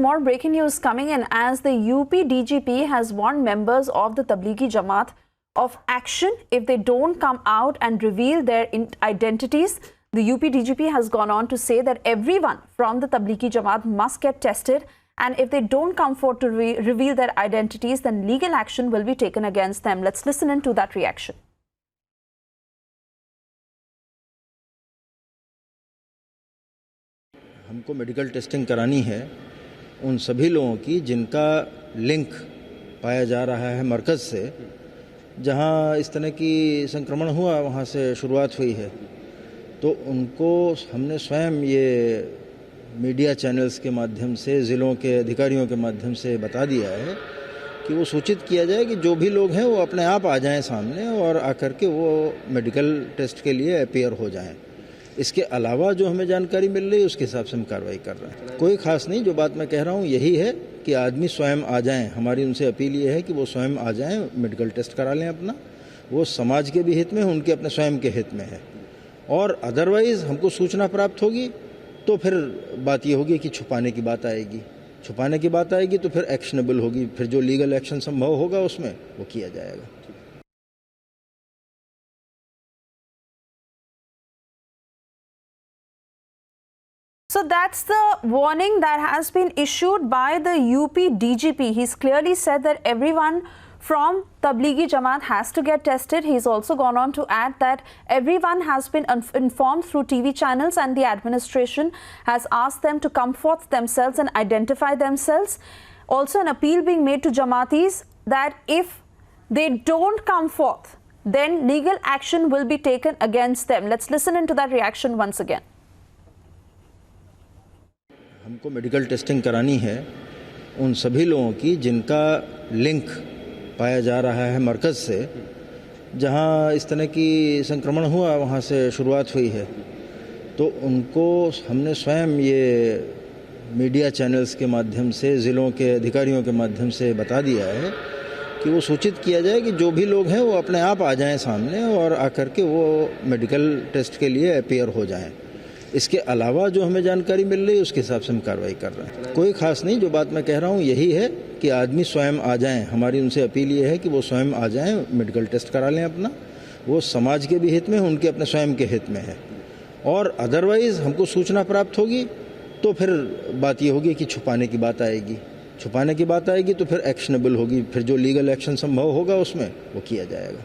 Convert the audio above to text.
more breaking news coming in as the UP DGP has warned members of the Tablighi Jamaat of action if they don't come out and reveal their identities. The UP DGP has gone on to say that everyone from the Tablighi Jamaat must get tested, and if they don't come forward to reveal their identities, then legal action will be taken against them. Let's listen into that reaction. हमको medical testing करानी है उन सभी लोगों की जिनका link पाया जा रहा है मरकज़ से, जहां इस तरह की संक्रमण हुआ वहां से शुरुआत हुई है। तो उनको हमने स्वयं ये मीडिया चैनल्स के माध्यम से, ज़िलों के अधिकारियों के माध्यम से बता दिया है कि वो सूचित किया जाए कि जो भी लोग हैं वो अपने आप आ जाएं सामने और आकर के वो मेडिकल टेस्ट के लिए अपीयर हो जाएं। इसके अलावा जो हमें जानकारी मिल रही है उसके हिसाब से हम कार्रवाई कर रहे हैं। कोई खास नहीं, जो बात मैं कह रहा हूँ यही है कि आदमी स्वयं आ जाएं। हमारी उनसे अपील ये है कि वो स्वयं आ जाएं, मेडिकल टेस्ट करा लें अपना। वो समाज के भी हित में है, उनके अपने स्वयं के हित में है। और अदरवाइज़ हमको सूचना प्राप्त होगी तो फिर बात ये होगी कि छुपाने की बात आएगी। छुपाने की बात आएगी तो फिर एक्शनेबल होगी, फिर जो लीगल एक्शन संभव होगा उसमें वो किया जाएगा। So that's the warning that has been issued by the UP DGP. He's clearly said that everyone from Tablighi Jamaat has to get tested. He's also gone on to add that everyone has been informed through TV channels, and the administration has asked them to come forth themselves and identify themselves. Also an appeal being made to Jamaatis that if they don't come forth, then legal action will be taken against them. Let's listen into that reaction once again. हमको medical testing करानी है उन सभी लोगों की जिनका link पाया जा रहा है मरकज़ से, जहां इस तरह की संक्रमण हुआ वहां से शुरुआत हुई है। तो उनको हमने स्वयं ये मीडिया चैनल्स के माध्यम से, ज़िलों के अधिकारियों के माध्यम से बता दिया है कि वो सूचित किया जाए कि जो भी लोग हैं वो अपने आप आ जाएं सामने और आकर के वो मेडिकल टेस्ट के लिए अपीयर हो जाएं। इसके अलावा जो हमें जानकारी मिल रही है उसके हिसाब से हम कार्रवाई कर रहे हैं। कोई खास नहीं, जो बात मैं कह रहा हूँ यही है कि आदमी स्वयं आ जाएं। हमारी उनसे अपील ये है कि वो स्वयं आ जाएं, मेडिकल टेस्ट करा लें अपना। वो समाज के भी हित में है, उनके अपने स्वयं के हित में है। और अदरवाइज़ हमको सूचना प्राप्त होगी तो फिर बात ये होगी कि छुपाने की बात आएगी। छुपाने की बात आएगी तो फिर एक्शनेबल होगी, फिर जो लीगल एक्शन संभव होगा उसमें वो किया जाएगा।